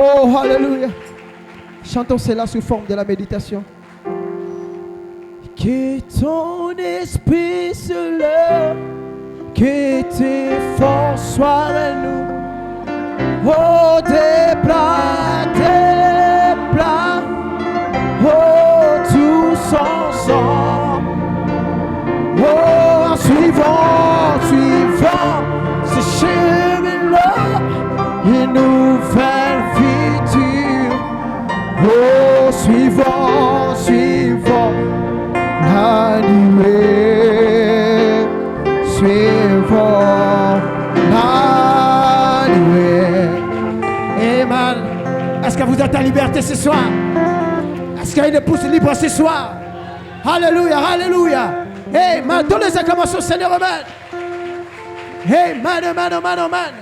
Oh, alléluia. Chantons cela sous forme de la méditation. Que ton esprit se lève, que tes forces soient renouées. Oh, des plats, oh, tous ensemble. Oh, en suivant ce chemin-là, une nouvelle future. Oh, suivant la nuée, suivant la nuée. Amen. Est-ce que vous êtes en liberté ce soir? Est-ce qu'il y a une épouse libre ce soir? Alléluia, alléluia. Amen. Donnez les acclamations au Seigneur. Amen. Amen, amen, amen, amen.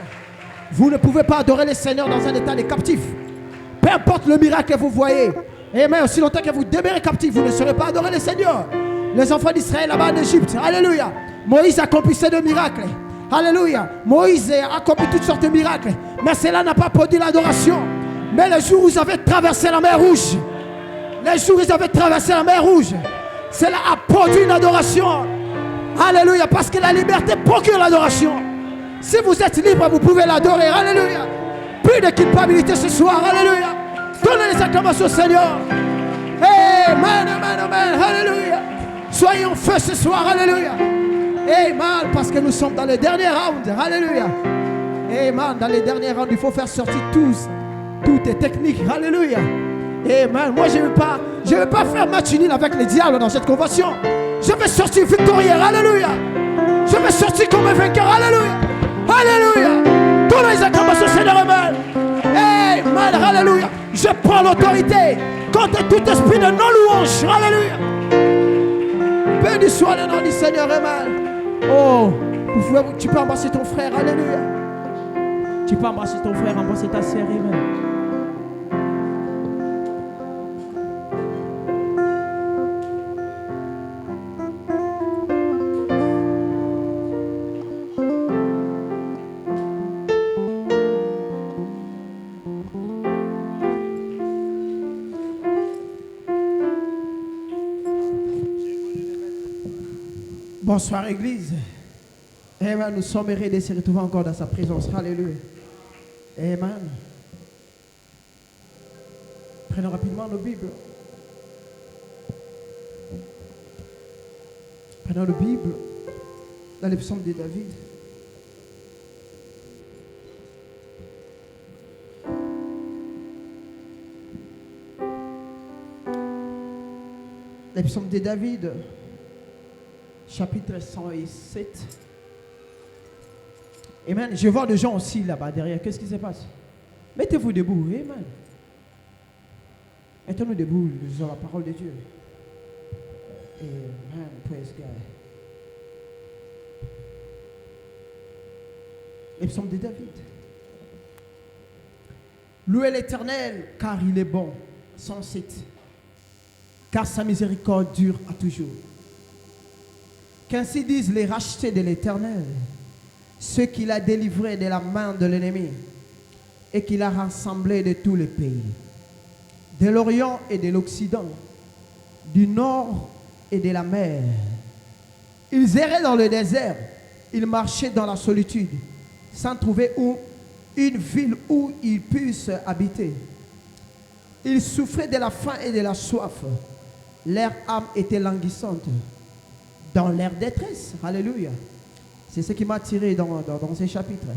Vous ne pouvez pas adorer le Seigneur dans un état de captif. Peu importe le miracle que vous voyez. Amen. Aussi longtemps que vous demeurez captif, vous ne serez pas adorer le Seigneur. Les enfants d'Israël là-bas en Égypte. Alléluia. Moïse accomplissait des miracles. Alléluia. Moïse a accompli toutes sortes de miracles. Mais cela n'a pas produit l'adoration. Mais le jour où vous avez traversé la mer Rouge, cela a produit une adoration. Alléluia. Parce que la liberté procure l'adoration. Si vous êtes libre, vous pouvez l'adorer. Alléluia. Plus de culpabilité ce soir. Alléluia. Donnez les acclamations au Seigneur. Amen, amen, amen. Alléluia. Soyons en feu ce soir. Alléluia. Amen. Parce que nous sommes dans les derniers rounds. Alléluia. Amen. Dans les derniers rounds, il faut faire sortir toutes les techniques. Alléluia. Amen. Moi, je ne vais pas faire match nul avec les diables dans cette convention. Je vais sortir victorieux. Alléluia. Je vais sortir comme un vainqueur. Alléluia. Alléluia. Donnez les acclamations, Seigneur. Amen. Amen. Alléluia. Je prends l'autorité contre tout esprit de non-louange. Alléluia. Béni soit le nom du Seigneur. Amen. Oh, tu peux embrasser ton frère. Alléluia. Tu peux embrasser ton frère, embrasser ta sœur. Amen. Bonsoir Église. Amen. Nous sommes heureux de se retrouver encore dans sa présence. Alléluia. Amen. Prenons rapidement nos Bibles. Prenons nos Bibles dans les psaumes de David. Les psaumes de David, chapitre 107. Amen. Je vois des gens aussi là-bas derrière. Qu'est-ce qui se passe? Mettez-vous debout. Amen. Mettez-nous debout sur la parole de Dieu. Amen. Praise God. Les psaumes de David. Louez l'Éternel, car il est bon. 107. Car sa miséricorde dure à toujours. Qu'ainsi disent les rachetés de l'Éternel, ceux qu'il a délivrés de la main de l'ennemi et qu'il a rassemblés de tous les pays, de l'Orient et de l'Occident, du Nord et de la mer. Ils erraient dans le désert, ils marchaient dans la solitude, sans trouver une ville où ils puissent habiter. Ils souffraient de la faim et de la soif. Leur âme était languissante. Dans leur détresse, alléluia. C'est ce qui m'a tiré dans ces chapitres.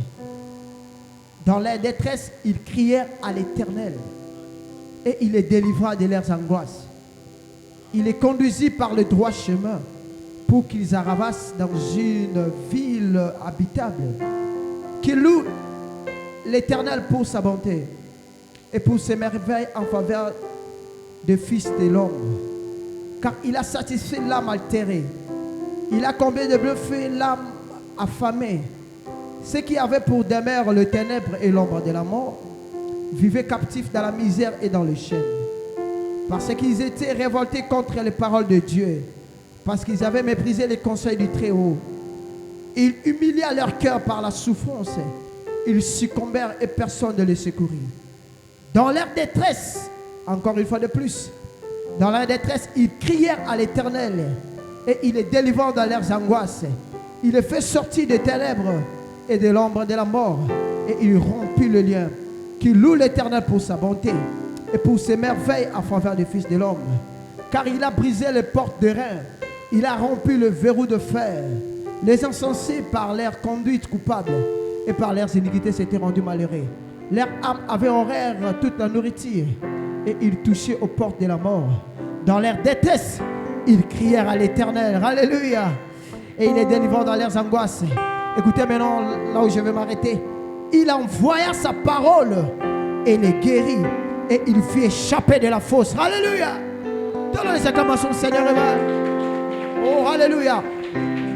Dans leur détresse, ils crièrent à l'Éternel et il les délivra de leurs angoisses. Il les conduisit par le droit chemin pour qu'ils arrivassent dans une ville habitable. Qu'ils louent l'Éternel pour sa bonté et pour ses merveilles en faveur des fils de l'homme. Car il a satisfait l'âme altérée. Il a comblé de bluffs l'âme affamée. Ceux qui avaient pour demeure le ténèbre et l'ombre de la mort vivaient captifs dans la misère et dans les chaînes. Parce qu'ils étaient révoltés contre les paroles de Dieu. Parce qu'ils avaient méprisé les conseils du Très-Haut. Ils humiliaient leur cœur par la souffrance. Ils succombèrent et personne ne les secourit. Dans leur détresse, encore une fois de plus, dans leur détresse, ils crièrent à l'Éternel et il les délivra dans leurs angoisses. Il les fait sortir des ténèbres et de l'ombre de la mort et il rompit le lien. Qui loue l'Éternel pour sa bonté et pour ses merveilles en faveur des fils de l'homme. Car il a brisé les portes de reins, il a rompu le verrou de fer. Les insensés par leur conduite coupable et par leurs iniquités s'étaient rendus malheureux. Leur âme avait horreur toute la nourriture et ils touchaient aux portes de la mort. Dans leur détresse, ils crièrent à l'Éternel. Alléluia. Et il les délivra dans leurs angoisses. Écoutez maintenant là où je vais m'arrêter. Il envoya sa parole et les guérit. Et il fit échapper de la fosse. Alléluia. Donnons les acclamations au Seigneur. Oh, alléluia.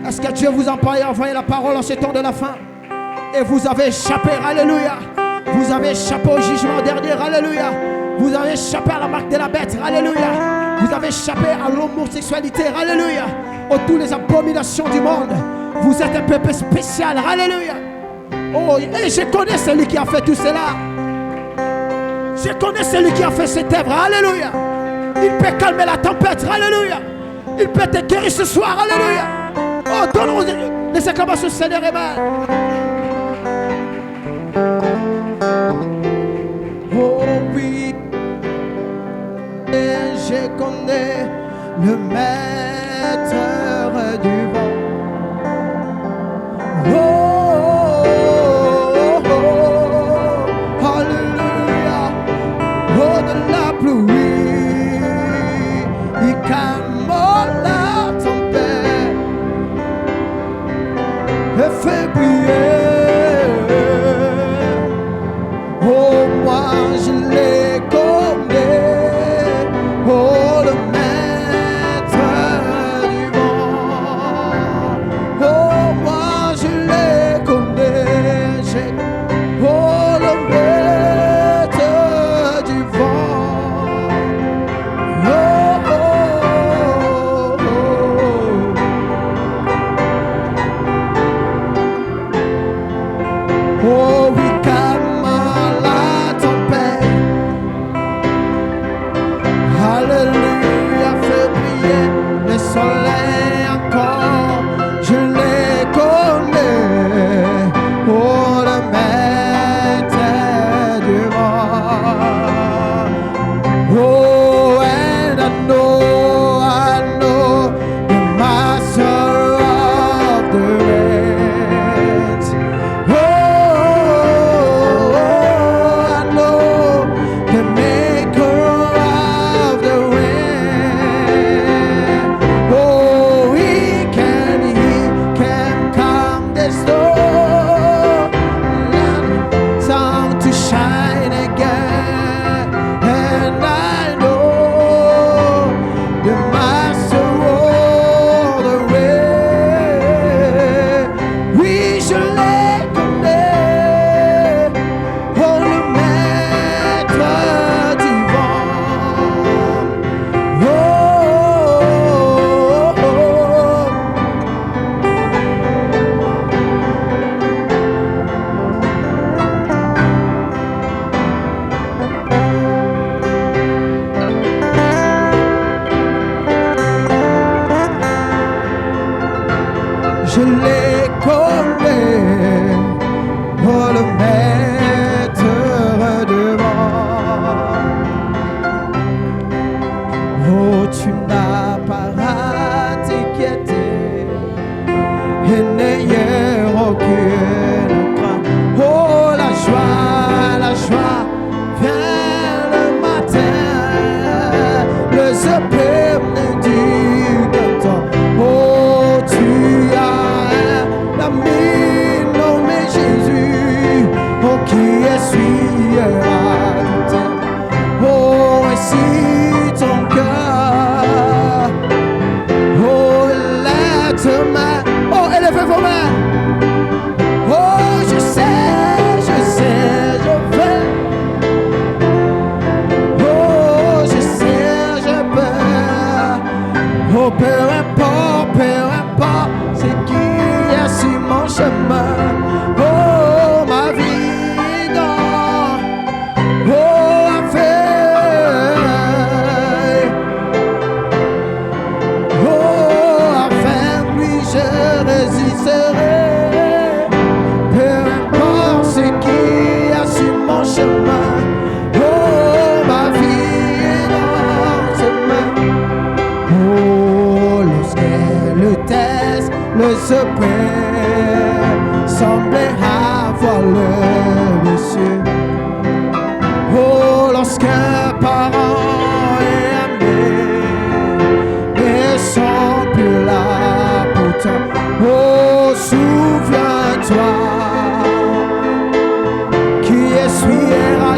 Est-ce que Dieu vous a envoyé la parole en ce temps de la fin? Et vous avez échappé. Alléluia. Vous avez échappé au jugement dernier. Alléluia. Vous avez échappé à la marque de la bête. Alléluia. Vous avez échappé à l'homosexualité. Alléluia. À toutes les abominations du monde. Vous êtes un peuple spécial. Alléluia. Oh, et je connais celui qui a fait tout cela. Je connais celui qui a fait cette œuvre. Alléluia. Il peut calmer la tempête. Alléluia. Il peut te guérir ce soir. Alléluia. Oh, donnons les acclamations au Seigneur. Amen. Oh oui. Et je connais le maître du vent. Oh, oh, oh, alléluia. Oh, de la pluie, il calme la tempête et fait briller. Oh, moi je l'ai connais. Oh, le maître du vent. tu n'as pas à t'inquiéter et n'ayez aucune crainte. Oh, la joie vient le matin, le sublime du canton. Oh, tu as un ami nommé Jésus, oh, qui essuiera tout. Oh, et si ton cœur, oh, lève tes mains, oh, élevez vos mains. Oh, je sais, je veux. Oh, je sais, je peux. Oh, peu importe ce qui est sur mon chemin. Oh, ma vie dans, oh, afin lui je résisterai. Peu importe ce qui est sur mon chemin. Oh, ma vie est dans ses mains. Oh, lorsque le test, le suprême semblait avoir le dessus. Oh, lorsqu'un parent est aimé, mais sont plus là pourtant. Oh, souviens-toi, qui essuiera,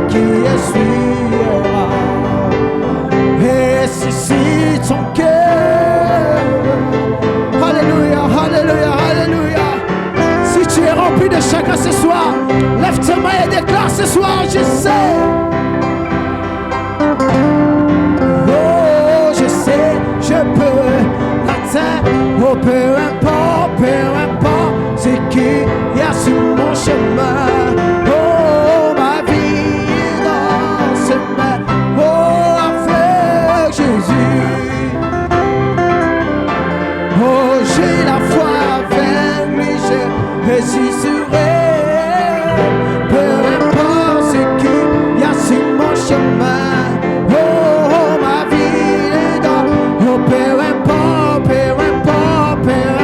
et si ton cœur, alléluia, alléluia, alléluia. Si tu es rempli de chagrin ce soir, lève tes mains et déclare ce soir, je sais. Oh, je sais, je peux l'atteindre. Oh, peu importe ce qui y a sur mon chemin. Oh, ma vie est dans ses mains. Oh, avec Jésus. Oh, j'ai la foi avec lui, je résisterai. Peu importe ce qu'il y a sur mon chemin. Oh, ma vie est dans. Oh, peu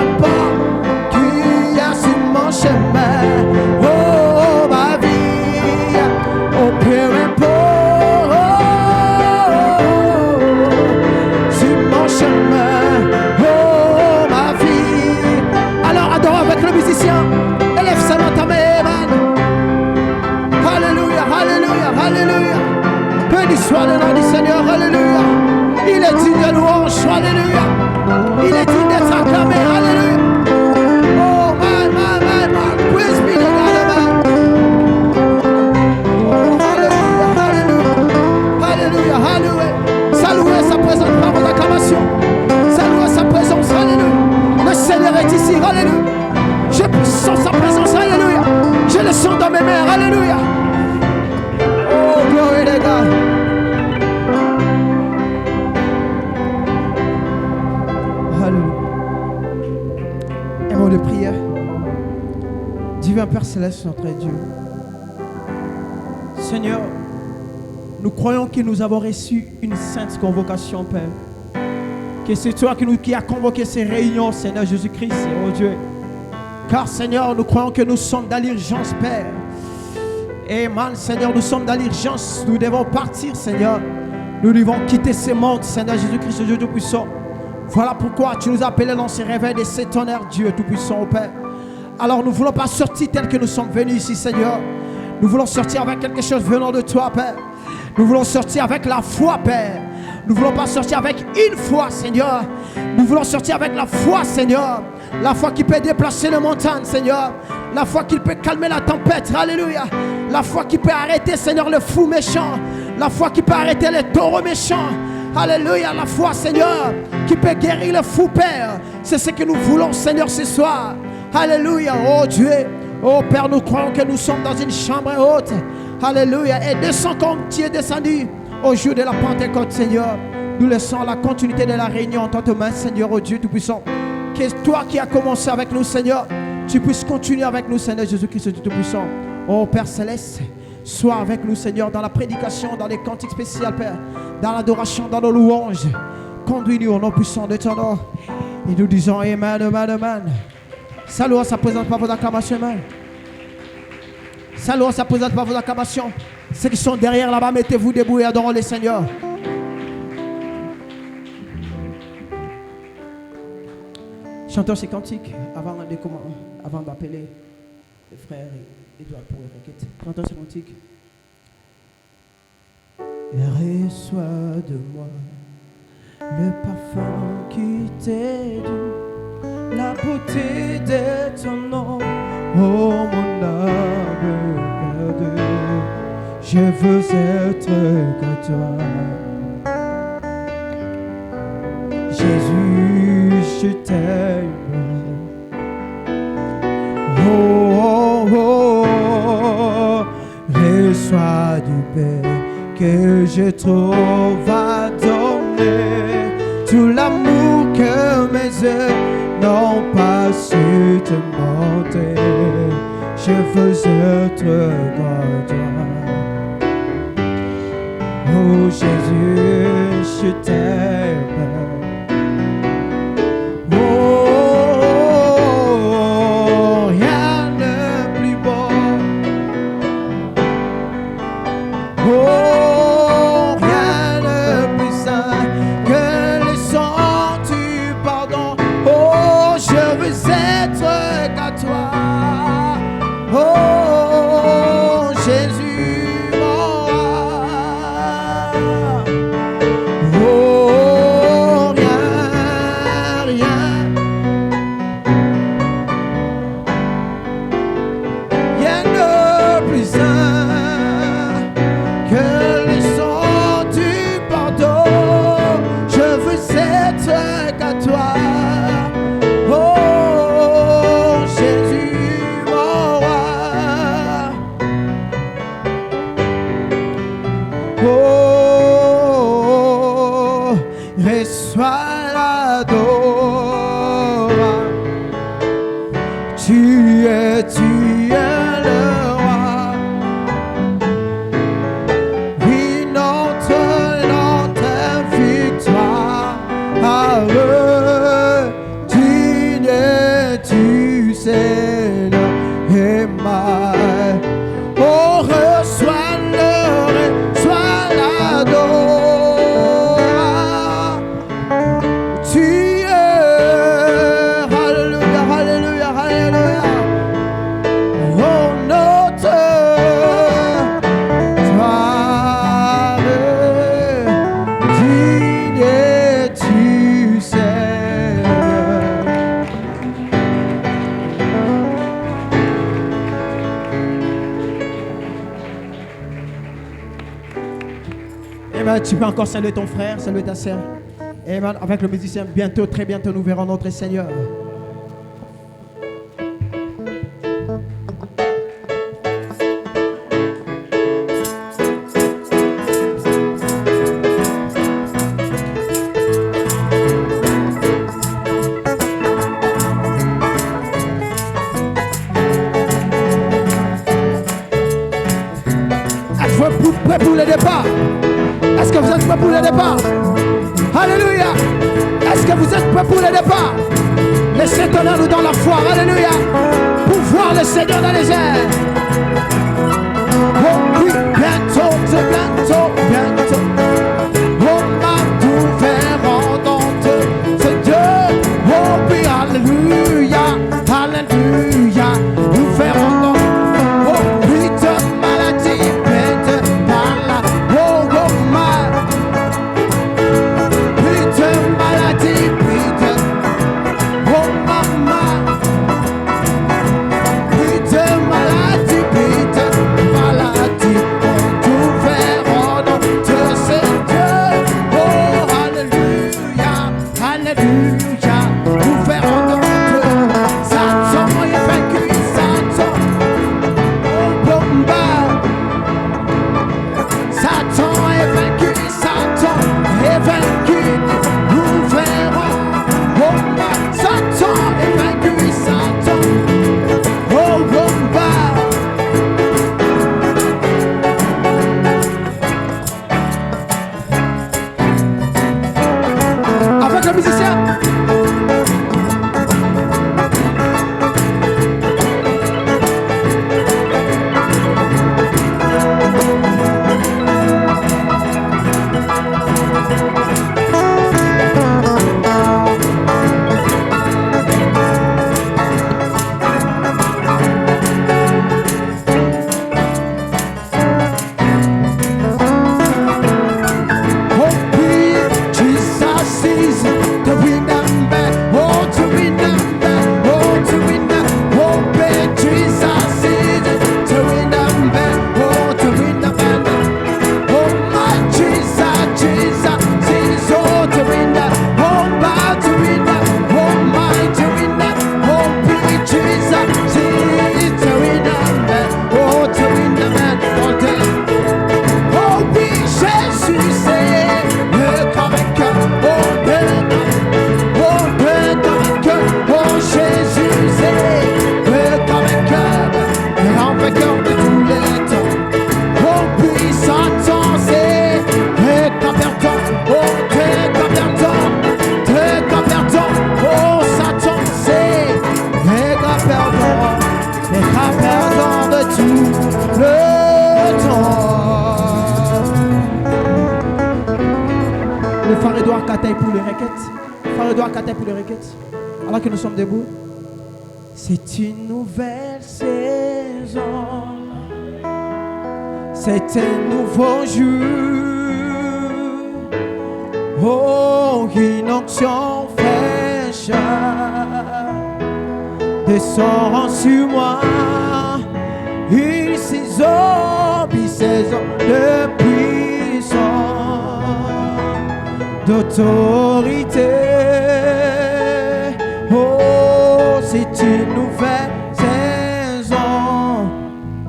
importe qu'il y a sur mon chemin. Oh, ma vie. Oh, peu importe sur mon chemin. Oh, ma vie. Alors adore avec le musicien. Élève seulement ta main, man. Alléluia, alléluia, alléluia. Béni soit le nom du Seigneur, alléluia. Il est digne de louange, alléluia. Il est digne d'être acclamé, alléluia. Oh, man. Praise be to God, man. Oh, alléluia, alléluia, alléluia. Saluez sa présence par votre acclamation. Saluez sa présence, alléluia. Le Seigneur est ici, alléluia. Je sens sa présence, alléluia. Je le sens dans mes mains, alléluia. Oh, glory to God. Alléluia. Un mot de prière. Divin Père Céleste, notre Dieu. Seigneur, nous croyons que nous avons reçu une sainte convocation, Père. Que c'est toi qui as convoqué ces réunions, Seigneur Jésus-Christ, oh Dieu. Car, Seigneur, nous croyons que nous sommes dans l'urgence, Père. Et, man, Seigneur, nous sommes dans l'urgence. Nous devons partir, Seigneur. Nous devons quitter ce monde, Seigneur Jésus-Christ, Dieu Tout-Puissant. Voilà pourquoi tu nous as appelés dans ce réveil de cet honneur, Dieu Tout-Puissant, oh Père. Alors, nous ne voulons pas sortir tel que nous sommes venus ici, Seigneur. Nous voulons sortir avec quelque chose venant de toi, Père. Nous voulons sortir avec la foi, Père. Nous ne voulons pas sortir avec une foi, Seigneur. Nous voulons sortir avec la foi, Seigneur. La foi qui peut déplacer les montagnes, Seigneur. La foi qui peut calmer la tempête, alléluia. La foi qui peut arrêter, Seigneur, le fou méchant. La foi qui peut arrêter les taureaux méchants. Alléluia, la foi, Seigneur, qui peut guérir le fou, Père. C'est ce que nous voulons, Seigneur, ce soir. Alléluia, oh Dieu. Oh Père, nous croyons que nous sommes dans une chambre haute. Alléluia. Et descends comme tu es descendu au jour de la Pentecôte, Seigneur. Nous laissons la continuité de la réunion entre tes mains, Seigneur, oh Dieu Tout-Puissant. Que toi qui as commencé avec nous, Seigneur, tu puisses continuer avec nous, Seigneur Jésus-Christ, Dieu Tout-Puissant. Oh Père Céleste, sois avec nous, Seigneur, dans la prédication, dans les cantiques spéciales, Père, dans l'adoration, dans nos louanges. conduis-nous au nom puissant de ton nom. Et nous disons Amen, Amen, Amen. Salut, ça présente par vos acclamations, Amen. Salut, ça présente par vos acclamations. Ceux qui sont derrière là-bas, mettez-vous debout et adorons le Seigneur. Chantons ces cantiques avant d'appeler les frères et Edouard pour les requêtes. Chantons ces cantiques. Et reçois de moi le parfum qui t'est dû, la beauté de ton nom, oh mon âme gardée. Je veux être comme toi. Jésus, je t'aime. Oh, oh, oh, reçois du Père que je trouve à donner, tout l'amour que mes yeux n'ont pas su te montrer. Je veux être comme toi. Oh Jésus, je t'aime. Tu peux encore saluer ton frère, saluer ta sœur. Amen. Avec le musicien, bientôt, très bientôt, nous verrons notre Seigneur. Êtes-vous prêts pour le départ? Est-ce que vous êtes prêts pour le départ? Alléluia. Est-ce que vous êtes prêts pour le départ? Laissez tenir-nous dans la foi. Alléluia. Pour voir le Seigneur dans les airs. Oh oui, bientôt, c'est bientôt, bientôt. On va tout faire entendre. C'est Dieu. Oh oui, alléluia. Alléluia. Nous ferons entendre. Oh oui, de maladie. Maladie, le frère Edouard Kataï pour les requêtes. Frère Edouard Kataï pour les requêtes. Alors que nous sommes debout. C'est une nouvelle saison. C'est un nouveau jour. Oh, une onction fraîche descend sur moi. Une saison de puissance, d'autorité. Oh, c'est une nouvelle saison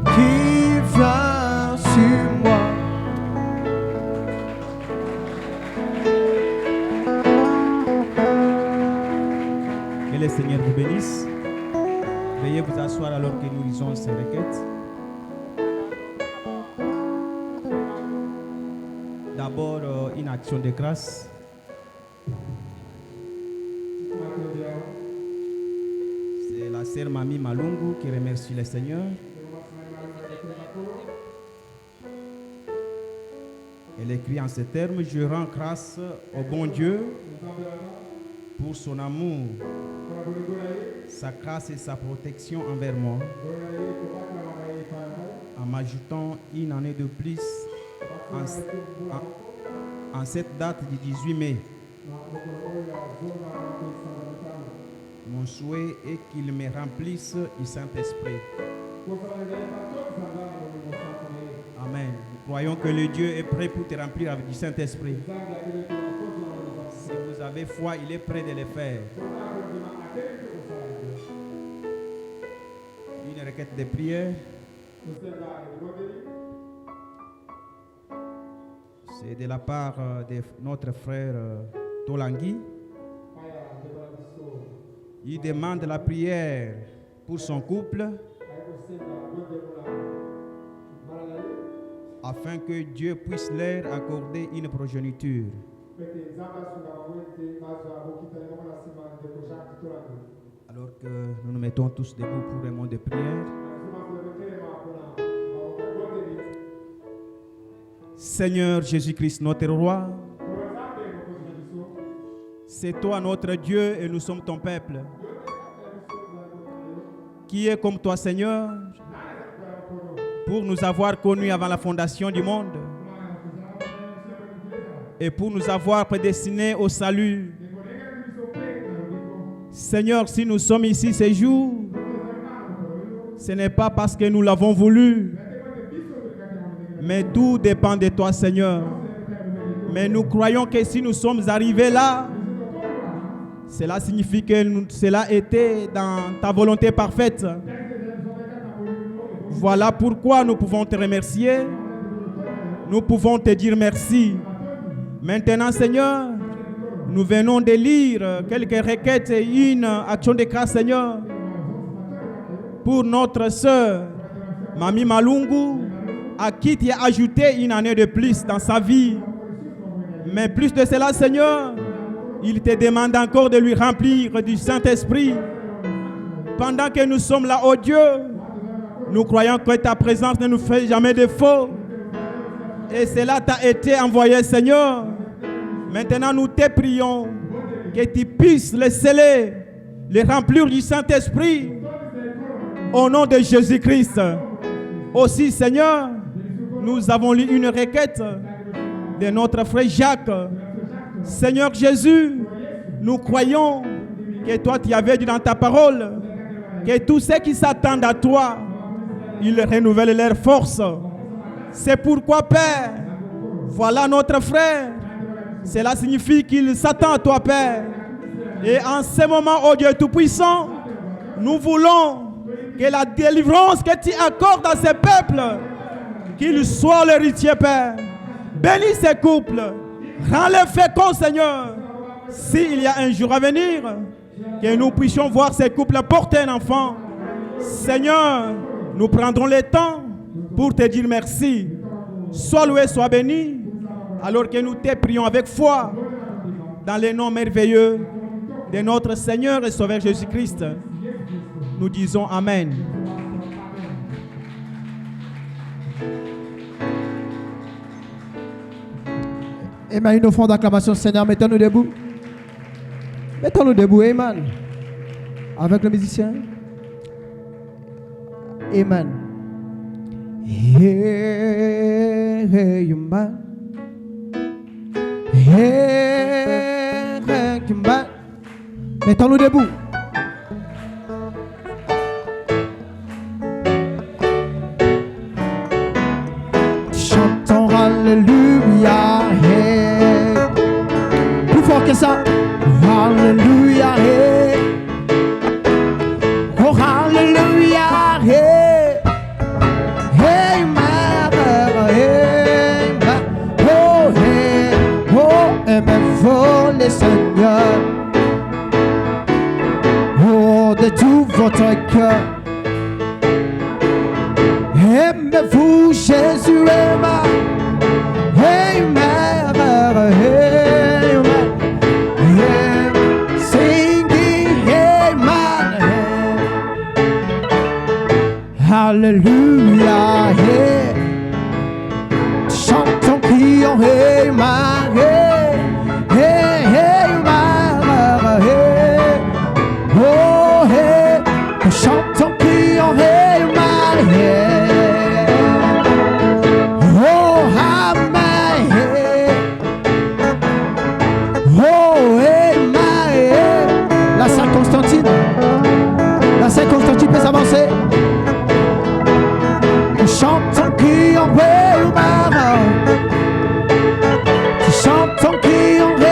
qui vient sur moi. Que le Seigneur vous bénisse. Veuillez vous asseoir alors que nous lisons ces requêtes. D'abord, une action de grâce. C'est la sœur Mamie Malungu qui remercie le Seigneur. Elle écrit en ces termes: je rends grâce au bon Dieu pour son amour, sa grâce et sa protection envers moi, en m'ajoutant une année de plus en cette date du 18 mai. Mon souhait est qu'il me remplisse du Saint-Esprit. Amen. Nous croyons que le Dieu est prêt pour te remplir avec du Saint-Esprit. Si vous avez foi, il est prêt de le faire. Une requête de prière. C'est de la part de notre frère Tolangui. Il demande la prière pour son couple afin que Dieu puisse leur accorder une progéniture. Alors que nous nous mettons tous debout pour un moment de prière. Seigneur Jésus-Christ, notre roi, c'est toi notre Dieu et nous sommes ton peuple. Qui est comme toi, Seigneur, pour nous avoir connus avant la fondation du monde et pour nous avoir prédestinés au salut. Seigneur, si nous sommes ici ces jours, ce n'est pas parce que nous l'avons voulu, mais tout dépend de toi, Seigneur. Mais nous croyons que si nous sommes arrivés là, cela signifie que cela était dans ta volonté parfaite. Voilà pourquoi nous pouvons te remercier. Nous pouvons te dire merci. Maintenant, Seigneur, nous venons de lire quelques requêtes et une action de grâce, Seigneur, pour notre sœur, Mamie Malungu, à qui tu as ajouté une année de plus dans sa vie. Mais plus de cela, Seigneur, il te demande encore de lui remplir du Saint-Esprit. Pendant que nous sommes là, oh Dieu, nous croyons que ta présence ne nous fait jamais défaut. Et cela t'a été envoyé, Seigneur. Maintenant, nous te prions que tu puisses les sceller, les remplir du Saint-Esprit. Au nom de Jésus-Christ. Aussi, Seigneur, nous avons lu une requête de notre frère Jacques. Seigneur Jésus, nous croyons que toi tu avais dit dans ta parole que tous ceux qui s'attendent à toi, ils renouvellent leur force. C'est pourquoi, Père, voilà notre frère. Cela signifie qu'il s'attend à toi, Père. Et en ce moment, oh Dieu Tout-Puissant, nous voulons que la délivrance que tu accordes à ces peuples, qu'ils soient l'héritier, Père. Bénis ces couples. Rends-les féconds, Seigneur. S'il y a un jour à venir, que nous puissions voir ces couples porter un enfant. Seigneur, nous prendrons le temps pour te dire merci. Sois loué, sois béni, alors que nous te prions avec foi, dans le nom merveilleux de notre Seigneur et Sauveur Jésus-Christ. Nous disons Amen. Amen. Une offrande d'acclamation, Seigneur. Mettons-nous debout. Mettons-nous debout. Amen. Avec le musicien. Amen. Hey, hey, man. Hey, hey, man. Mettons-nous debout. Chantons Alléluia. Hey. Plus fort que ça. Alléluia. Hey. Oh, Alléluia. Hey. Hey, man. Hey, man. Oh, hey. Oh, aimez-vous le Seigneur. Oh, de tout votre cœur. Aimez-vous Jésus, amen. Amen, amen. Singing, amen. Alléluia. Chantons, crions, amen. Oh, chantons, crions, amen. Oh, amen. Oh, amen. La Sainte-Constantine. La Sainte-Constantine peut s'avancer. Chantons, crions, amen. Chantons, crions, amen.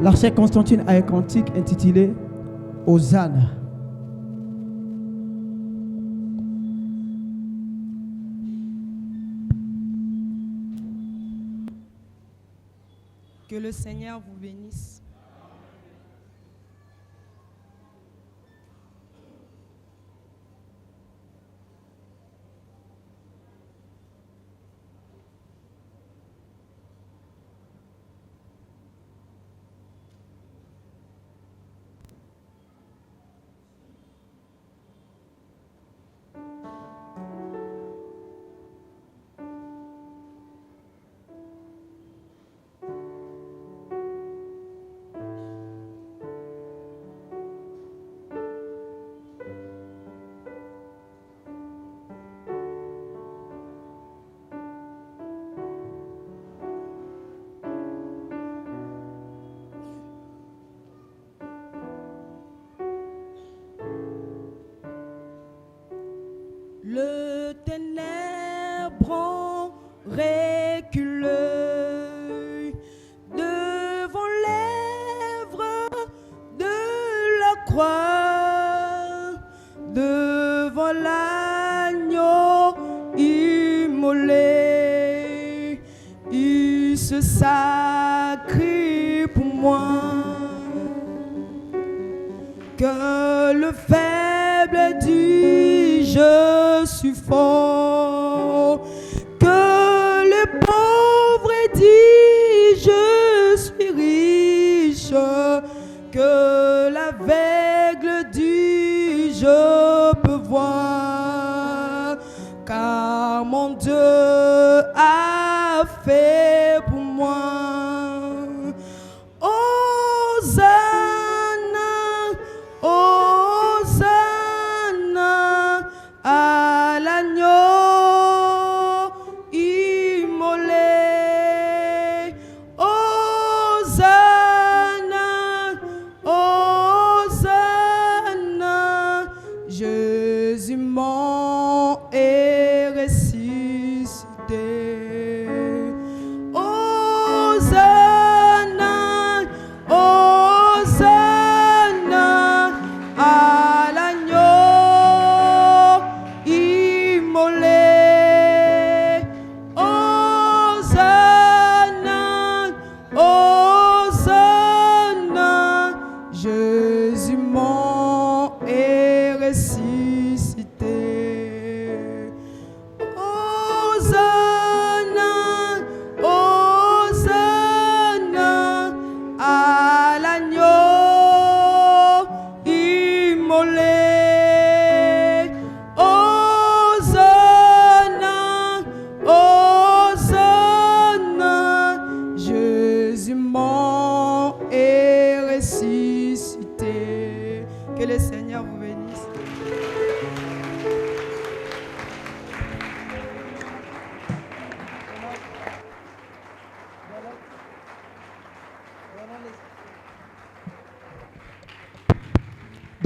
L'archère Constantine a un cantique intitulé Hosanna. Que le Seigneur vous bénisse. Le ténèbre recule devant l'œuvre de la croix, devant l'agneau immolé. Il se sacrie pour moi. Que le faible dit je suis fort, que le pauvre dit je suis riche, que l'aveugle dit je peux voir, car mon Dieu a fait pour moi. À l'agneau immolé, Hosanna, Hosanna, Jésus mort et ressuscité.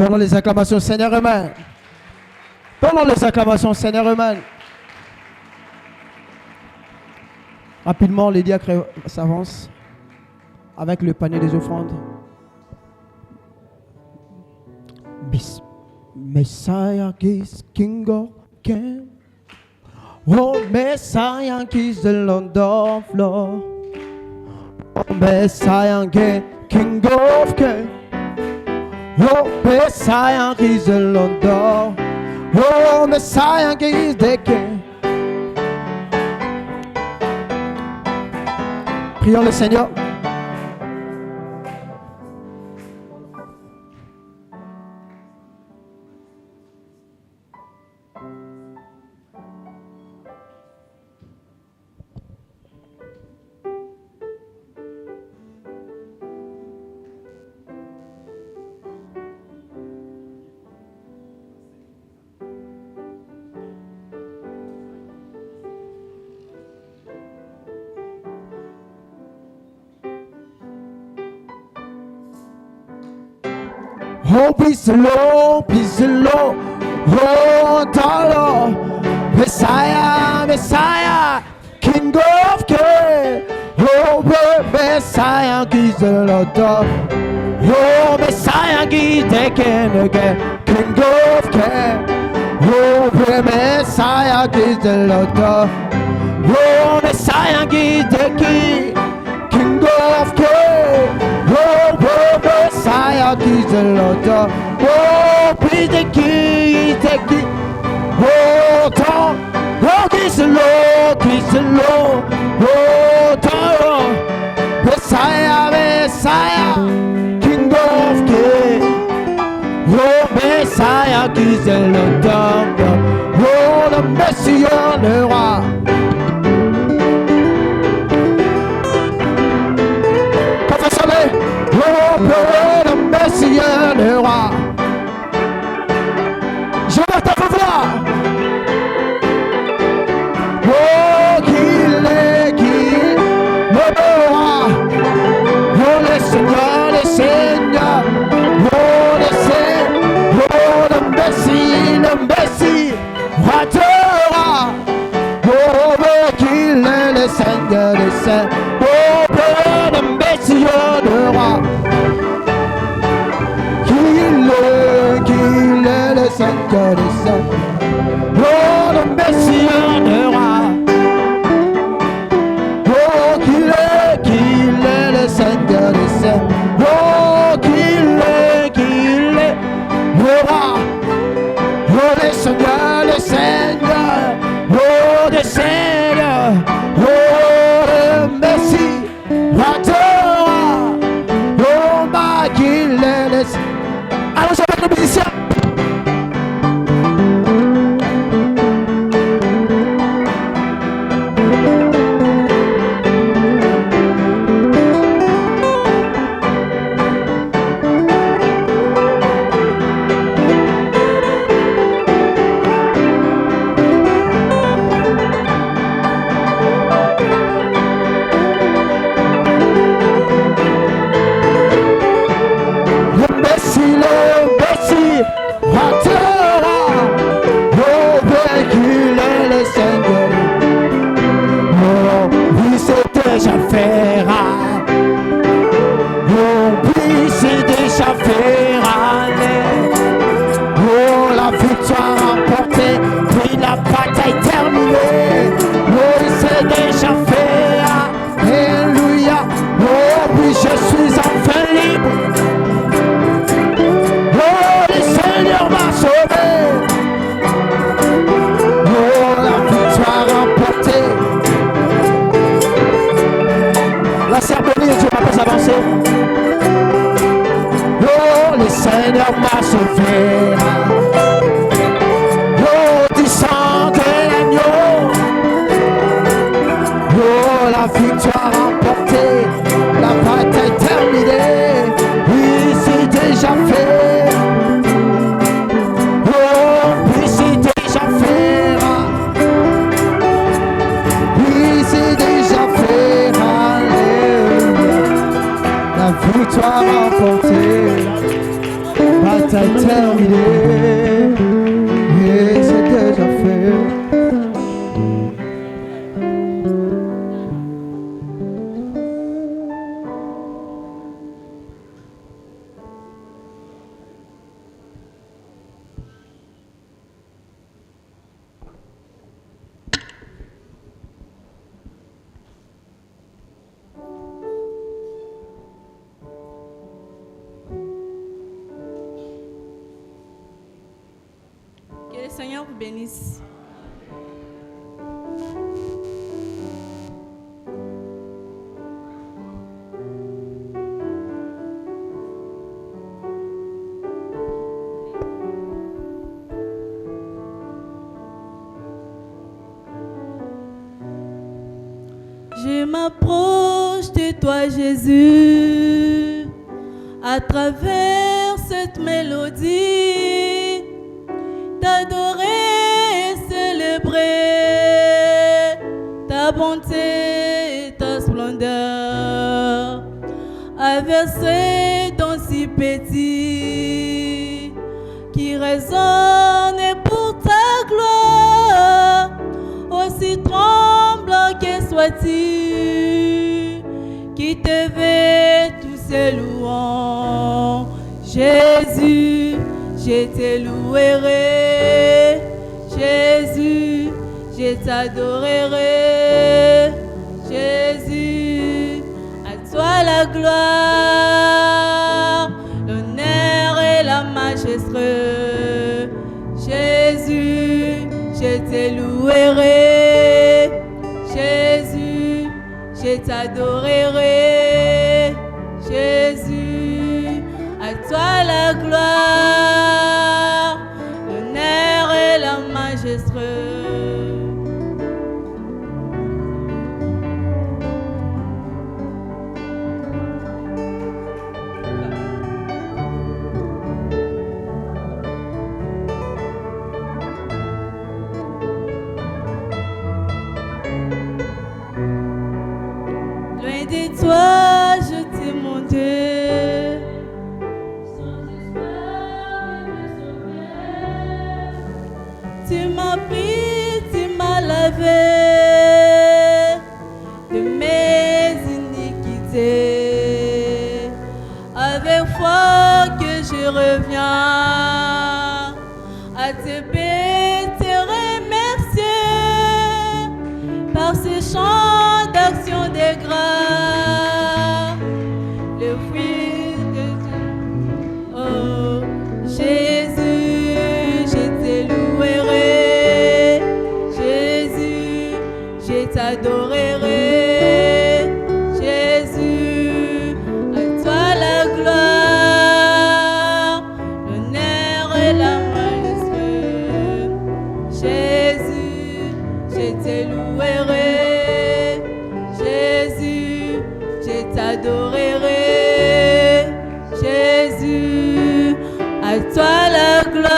Donnons les acclamations, Seigneur, Amen. Donnons les acclamations, Seigneur, Amen. Rapidement, les diacres s'avancent avec le panier des offrandes. Messiah is King of Kings. Oh, Messiah is the Lord of Lords. Oh, Messiah is King of Kings. Oh, Messiah is the Lord of Lords. Oh, Messiah is the King. Prions le Seigneur. Oh, peace the Lord, oh, the Lord, Messiah, Messiah, King of Kings. Oh, Messiah, is the Lord of. Oh, Messiah, is the King of Kings. Oh, Messiah, is the Lord of. Oh, Messiah, is the King of Kings. Oh, Messiah, is the Lord of. Oh, he's the King, he's the King. Oh, Tom, oh, he's the Lord, he's the Lord. Oh, Tom, Messiah, Messiah, King of Kings. Oh, Messiah, is the Lord of God. Oh, le Messie, le roi. Oh, le Messie, le roi. Je veux ta voix. Oh, qu'il est, le roi. Oh, le Seigneur, le Seigneur. Oh, le Seigneur. Oh, le Messie, roi de roi. Oh, qu'il est le Seigneur, le Seigneur. Oh, le Messie, le roi. Qu'il est le Seigneur des saints. Oh, le Messie, le roi. Oh, qu'il est le Seigneur des saints. Oh, qu'il est le roi. Oh, le Seigneur, oh, le Seigneur. Oh, le Messie, roi de roi. Oh, ma, qu'il est le Seigneur. Allons avec le musicien. terminé. Et c'est déjà fait. Que le Seigneur vous bénisse. Je m'approche de toi, Jésus, à travers cette mélodie, t'adorer et célébrer ta bonté et ta splendeur, à verser dans si petit qui résonne pour ta gloire, aussi tremblant que sois-tu, qui te veut tous ces louanges. Jésus, je te louerai. Jésus, je t'adorerai. Jésus, à toi la gloire, l'honneur et la majesté. Jésus, je te louerai. Jésus, je t'adorerai. Jésus, à toi la gloire, l'honneur et la majesté. Loin de toi, je t'ai mon Dieu. Sans espoir de sauver. Tu m'as pris, tu m'as lavé de mes iniquités. Avec foi que je reviens à te paix, te remercier par ces chants d'action de grâce, le fruit de Dieu. Oh Jésus, je te louerai. Jésus, je t'adorerai. Jésus, à toi la gloire, l'honneur et la majesté. Jésus, je te louerai. Jésus, je t'adorerai. Jésus, à toi la gloire,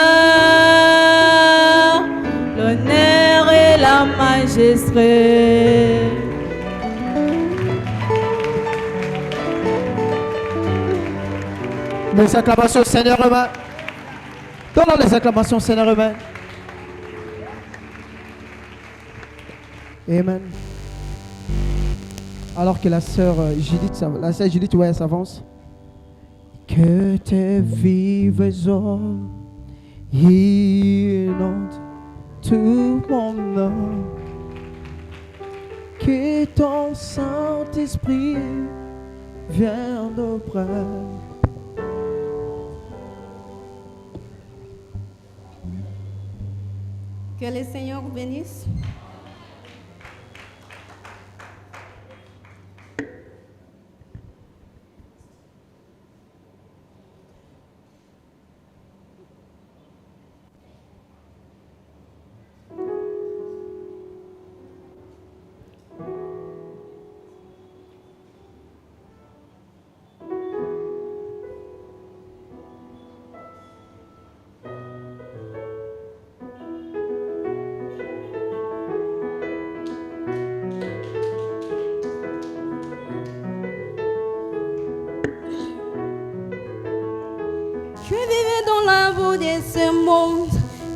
l'honneur et la majesté. Les acclamations, Seigneur humain. Donnons les acclamations, Seigneur humain. Amen. Alors que la sœur Judith s'avance. Que tes vives eaux inondent tout mon âme. Que ton Saint-Esprit vienne auprès. Que le Seigneur vous bénisse. bout de ce monde,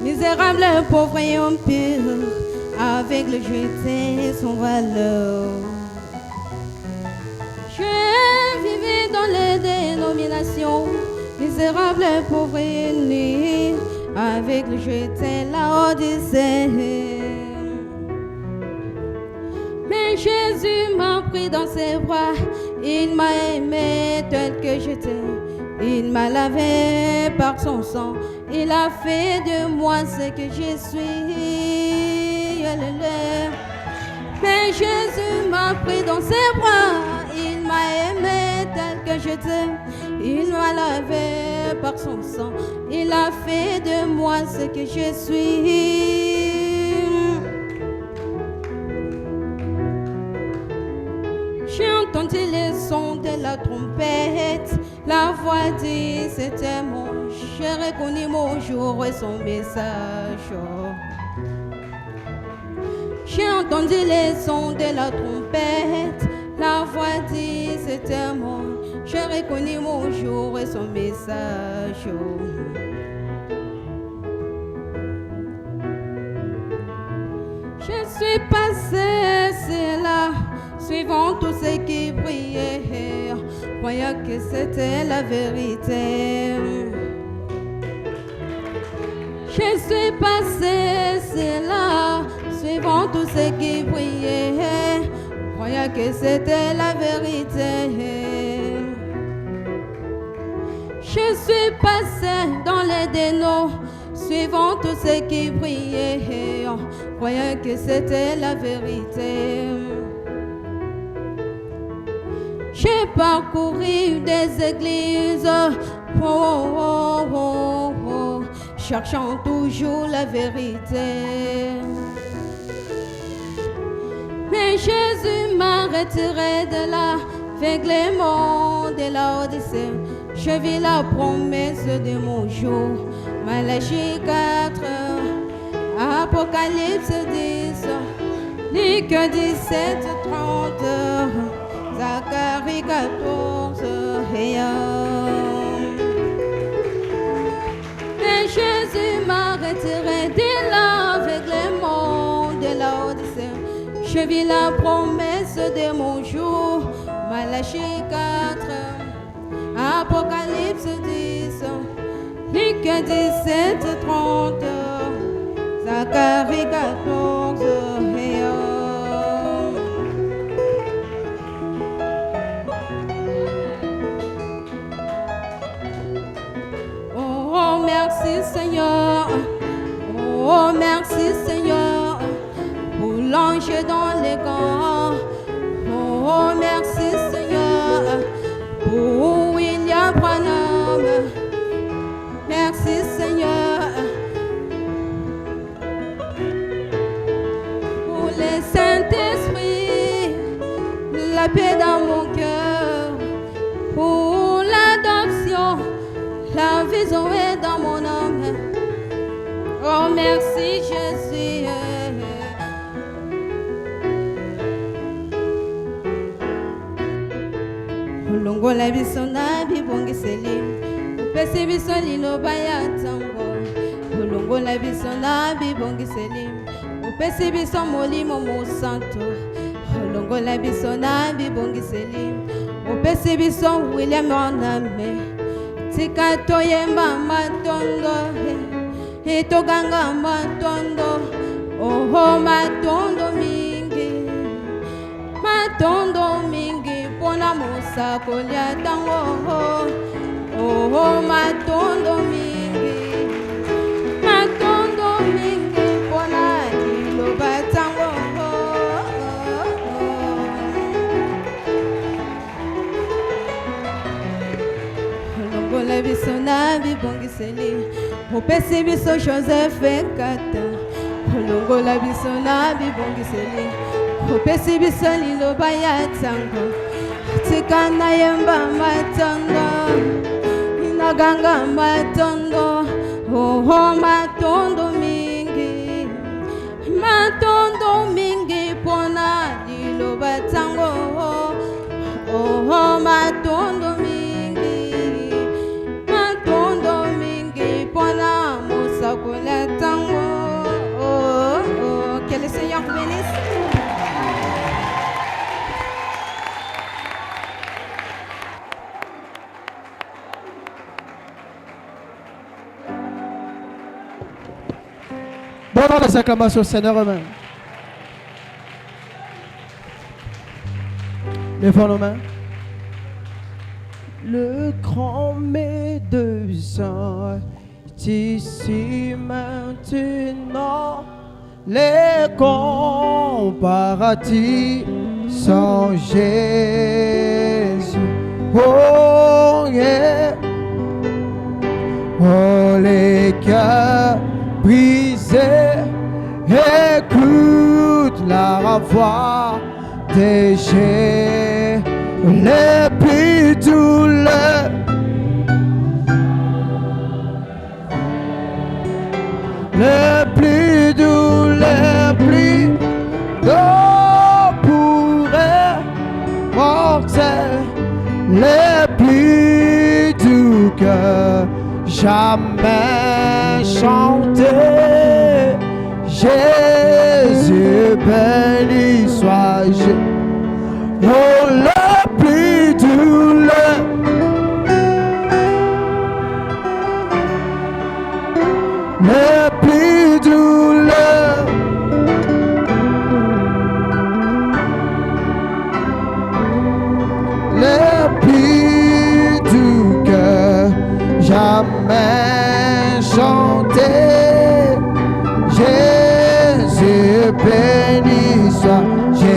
misérable, pauvre et impur, avec le jeté sans valeur. Je vivais dans les dénominations, misérable, pauvre et nu, avec le jeté la Odyssée. Mais Jésus m'a pris dans ses bras, il m'a aimé tel que j'étais, il m'a lavé par son sang, il a fait de moi ce que je suis. Mais Jésus m'a pris dans ses bras, il m'a aimé tel que j'étais, il m'a lavé par son sang, il a fait de moi ce que je suis. J'ai entendu les sons de la trompette, la voix dit c'était mon. J'ai reconnu mon jour et son message. J'ai entendu les sons de la trompette, la voix dit c'était moi. J'ai reconnu mon jour et son message. Je suis passé, c'est là, suivant tous ceux qui priaient, croyant que c'était la vérité. Je suis passé, c'est là, suivant tous ceux qui priaient, croyant que c'était la vérité. Je suis passé dans les dénos, suivant tous ceux qui priaient, croyant que c'était la vérité. J'ai parcouru des églises, cherchant toujours la vérité. Mais Jésus m'a retiré de là, avec les mots de la Odyssée. Je vis la promesse de mon jour. Malachie 4, Apocalypse 10, Luc 17, 30, Zacharie 14, et 1. Mais Jésus m'a retiré de là avec les mots de la Odyssée. Je vis la promesse de mon jour. Malachie 4, Apocalypse 10, Luc 17, 30, Zacharie 14 et 1. Oh, merci Seigneur, oh, merci Seigneur, pour l'ange dans les camps. Oh, merci Seigneur, pour William Branham. Merci Seigneur, pour le Saint-Esprit, la paix dans mon cœur, pour l'adoption, la vision est dans mon âme. Oh, merci Jésus. Longola biso na bibongiseli, upesi biso liloba ya ntango. Longola biso na bibongiseli, upesi biso molimo mosanto. Longola biso na bibongiseli, upesi biso William Oname. Tika toyemba matondo, etoganga matondo. Oh, matondo mingi, matondo mingi. Pona mosa kolia tango, oh, matondo mingi, pona liloba tango. Longola biso na bibongiseli, upesi biso Joseph Kata. Longola biso na bibongiseli, upesi biso liloba ya tango. Tika na yemba matondo, inaganga matondo. Oh, matondo mingi, pona liloba tango. Oh, matondo mingi, pona Encore des acclamations au Seigneur Amen. Lèvons nos mains. Le grand médecin est ici maintenant. Les comparatifs sont Jésus. Oh yeah. Oh les cœurs brisés, écoute la voix des Jésus. Les plus douleurs, les plus douleurs, plus d'eau pourrait mortel, les plus doux que jamais chanté. Jésus béni soit Jésus. Oh, le plus douleur, le plus douleur, le plus doux que jamais chanté. Jésus béni soit Jésus.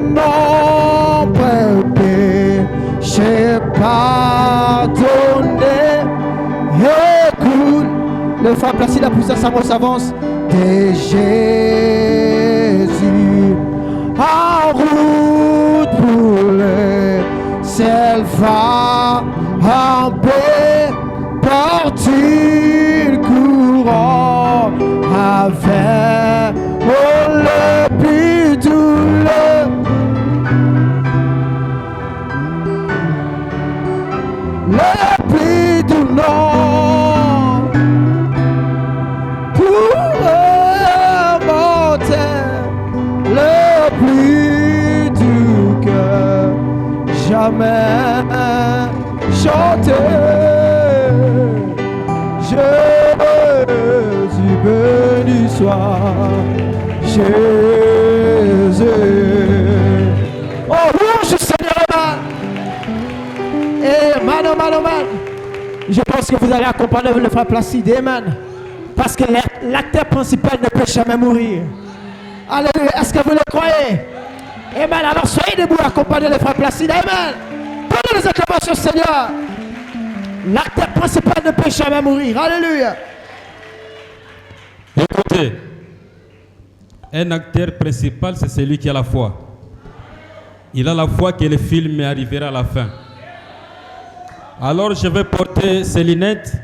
Mon péché pardonné. Écoute, le frère placé la poussée sa grosse avance de Jésus. En route pour le ciel va en paix, porte une couronne avec le plus douleur. Le plus douleur pour un mortel, le plus doux que jamais chanté. Jésus béni soit Jésus. Oh louange Seigneur Amen. Et man. Je pense que vous allez accompagner le frère Placide, amen. Parce que l'acteur principal ne peut jamais mourir. Alléluia. Est-ce que vous le croyez? Amen. Alors soyez debout, accompagnez le frère Placide, amen. Prenez les acclamations, Seigneur. L'acteur principal ne peut jamais mourir. Alléluia. Écoutez, un acteur principal, c'est celui qui a la foi. Il a la foi que le film arrivera à la fin. Alors je vais porter ces lunettes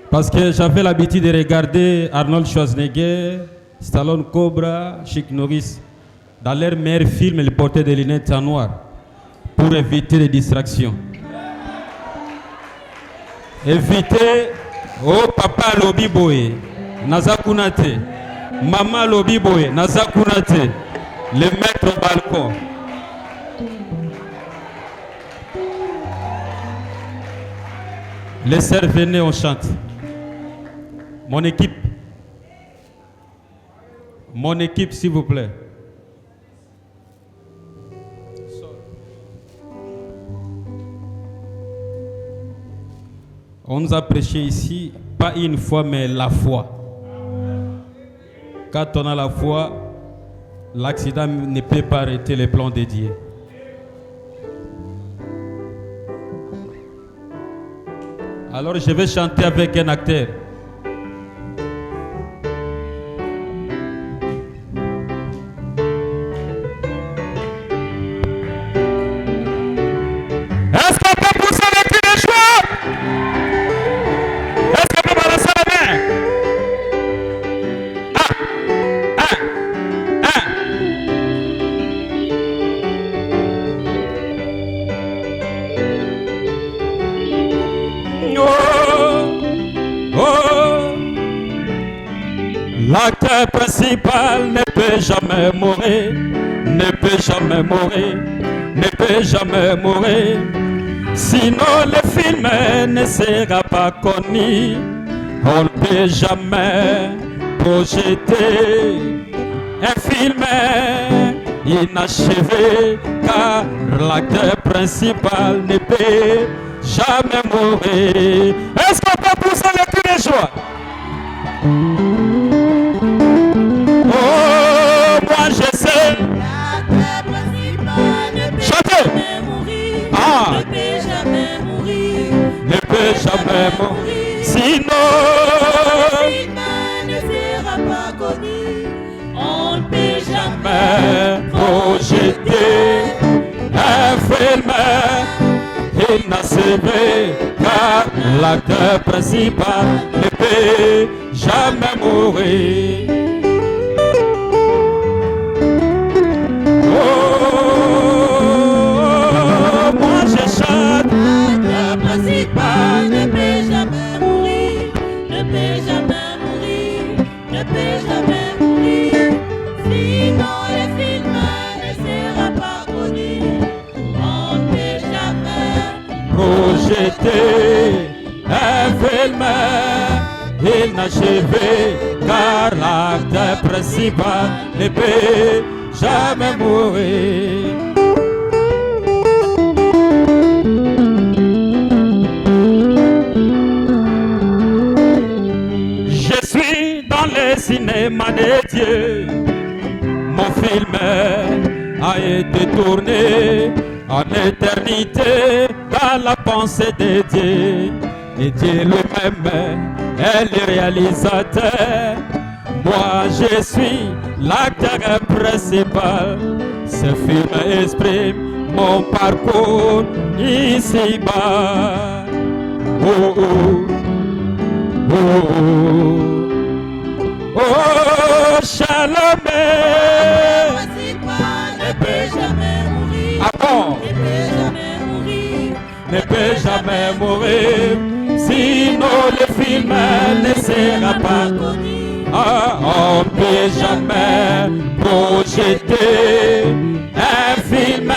parce que j'avais l'habitude de regarder Arnold Schwarzenegger, Stallone Cobra, Chuck Norris. Dans leurs meilleurs films, ils portaient des lunettes en noir pour éviter les distractions. Éviter, oh papa lobi boy, nazakunate, maman lobi boy, nazakunate, le mettre au balcon. Les sœurs, venez, on chante. Mon équipe, s'il vous plaît. On nous a prêché ici, pas une fois, mais la foi. Quand on a la foi, l'accident ne peut pas arrêter les plans de Dieu. Alors je vais chanter avec un acteur. Est-ce qu'on peut pousser les cris de joie? Est-ce qu'on peut balancer la main? L'acteur principal ne peut jamais mourir, ne peut jamais mourir, ne peut jamais mourir. Sinon le film ne sera pas connu. peut jamais projeter un film inachevé, car l'acteur principal ne peut jamais mourir. Est-ce qu'on peut pousser le cri de joie? Oh, moi je sais. L'acteur principal ne peut Chantez. jamais mourir. Ah. Ne peut jamais mourir. Ne peut jamais mourir. Sinon, Le film ne sera pas connu. On ne peut jamais projeter un film inachevé, car l'acteur principal ne peut jamais mourir. Oh, moi je chante. L'acteur principal ne peut jamais mourir. Ne peut jamais mourir. Ne peut jamais mourir. Sinon le film ne sera pas connu. On ne peut jamais Projeter un film inachevé, car l'acteur principal ne peut jamais mourir. Je suis dans le cinéma de Dieu. Mon film a été tourné en éternité dans la pensée de Dieu. Et Dieu lui-même est le réalisateur. Moi je suis l'acteur principal. Ce film exprime mon parcours ici-bas. Oh, oh, oh, oh, oh, shalom. principal ne peut jamais mourir. Ah bon? Ne peut jamais mourir. Ne peut jamais mourir, sinon le film ne sera pas connu. Ah, on ne peut jamais projeter un film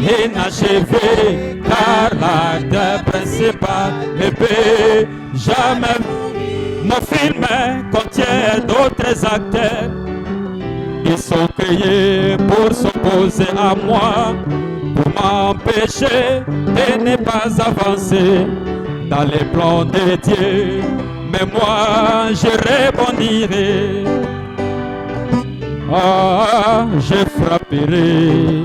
inachevé, car l'acteur principal ne peut jamais mourir. Mon film contient d'autres acteurs. Ils sont créés pour s'opposer à moi, pour m'empêcher de ne pas avancer dans les plans de Dieu. Mais moi, je rebondirai. Ah, je frapperai.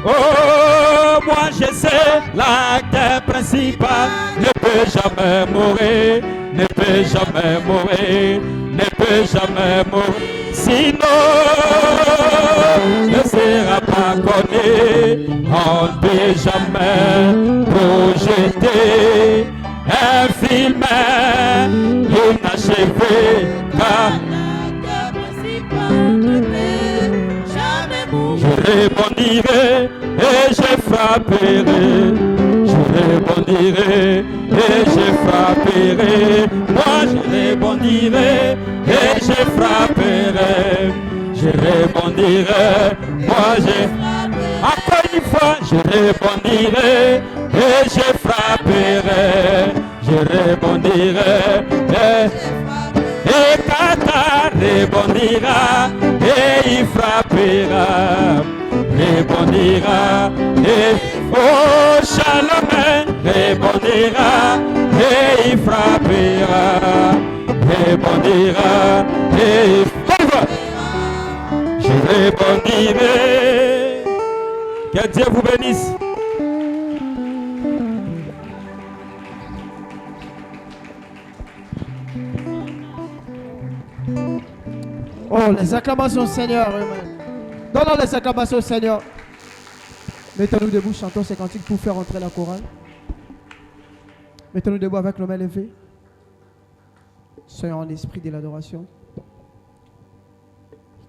Oh, moi je sais, l'acteur principal ne peut jamais mourir, ne peut jamais mourir, ne peut jamais mourir. Sinon, ne sera pas connu. On ne peut jamais projeter un film inachevé, car L'acteur principal ne peut jamais mourir. je rebondirai et je frapperai. Je rebondirai et je frapperai. Moi je rebondirai et je frapperai. Je rebondirai. Moi je encore une fois, je rebondirai et je frapperai. Je rebondirai et Kata rebondira et il frappera. Rebondira et oh shalom rebondira et il frappera. Rebondira et il frappera. Je rebondirai. Que Dieu vous bénisse. Oh, les acclamations au Seigneur. Amen. Donnons les acclamations au Seigneur. Mettons-nous debout, chantons ces cantiques pour faire entrer la chorale. Mettons-nous debout avec nos mains levées. Soyons en esprit de l'adoration.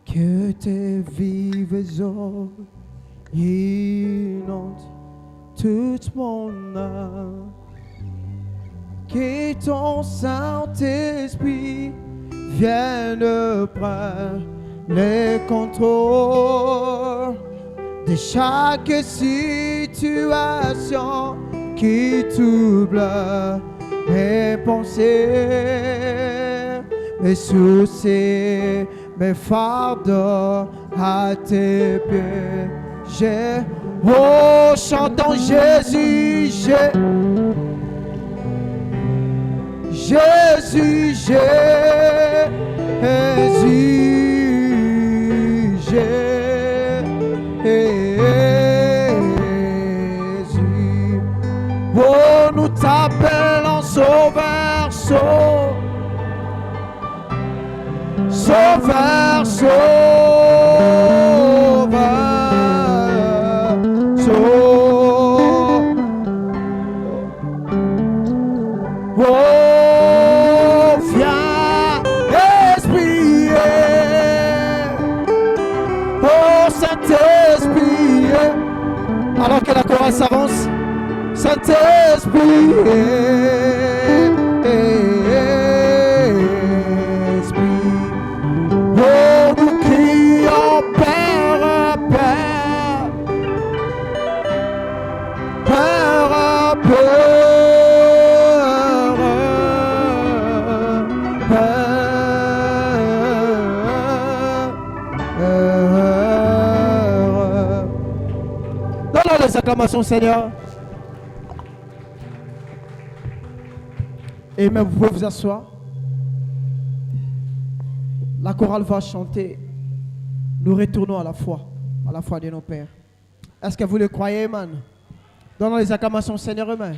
Que tes vives eaux inondent toute mon âme. Que ton Saint-Esprit vienne prendre les contrôles de chaque situation qui trouble mes pensées, mes soucis, mes fardeaux à tes pieds. Oh, chantons Jésus, Jésus, Jésus. Oh, nous t'appelons Sauveur, Sauveur, Sauveur, oh, viens, Esprit, oh, Saint-Esprit, alors que la chorale s'avance, Saint-Esprit, Esprit, oh, nous crions Père, Père, Père, Père. Donne les acclamations, Seigneur. Et même vous pouvez vous asseoir. La chorale va chanter. Nous retournons à la foi de nos pères. Est-ce que vous le croyez, man? Donnons les acclamations, Seigneur, Amen.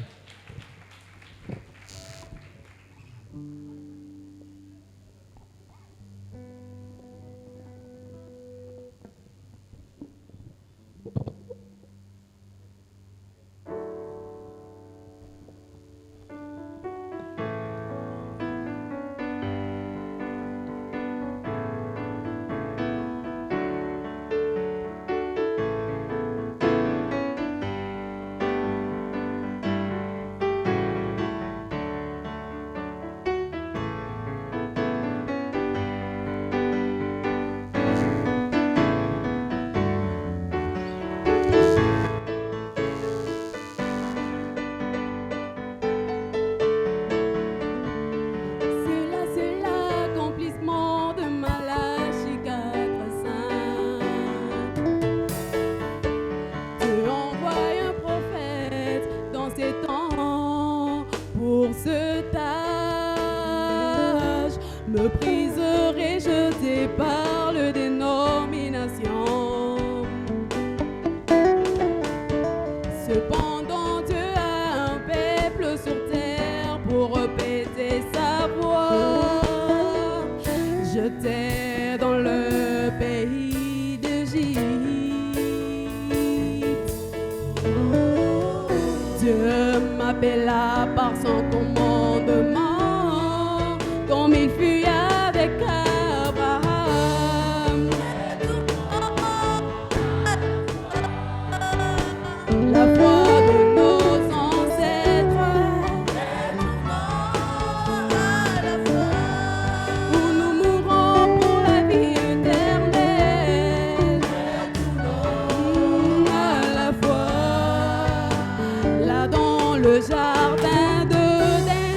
Méprisé, rejeté par le dénomination. Cependant, Dieu a un peuple sur terre pour répéter sa voix. J'étais dans le pays d'Égypte. Dieu m'appela par son commandement. Comme il fut avec Abraham. La foi de nos ancêtres, où nous mourrons pour la vie éternelle. À la foi, là dans le jardin d'Éden.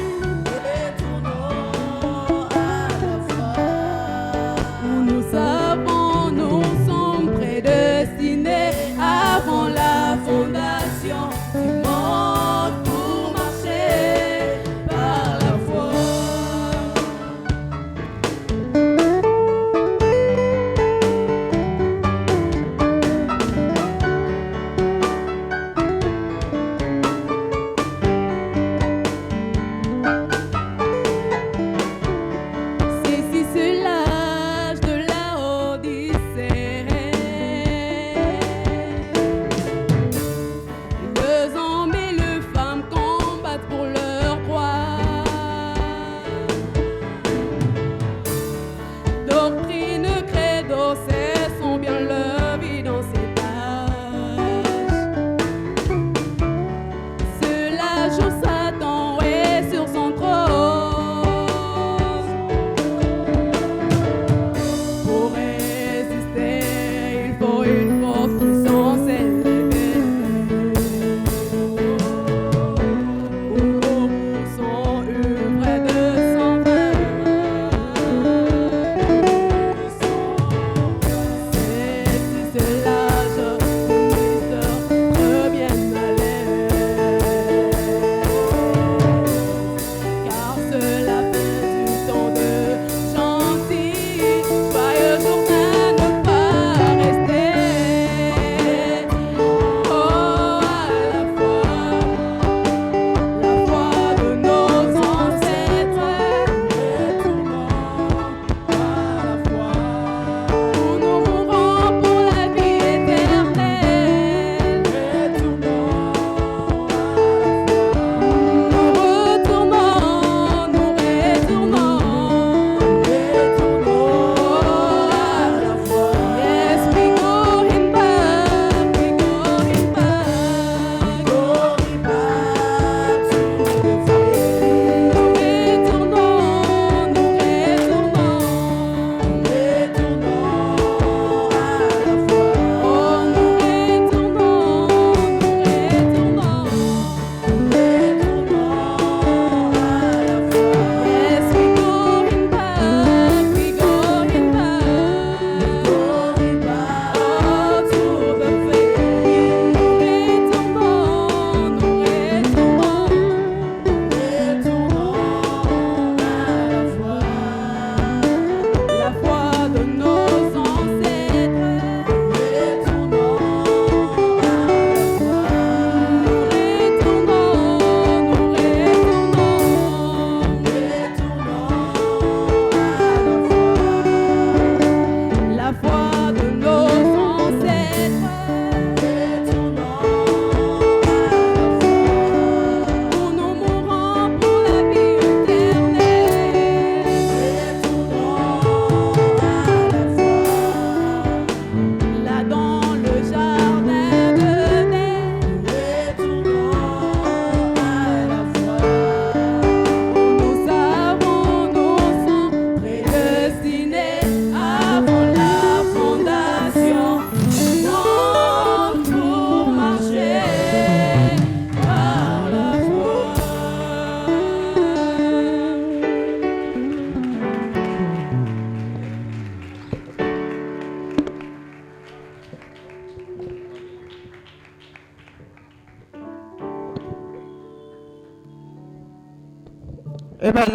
Amen.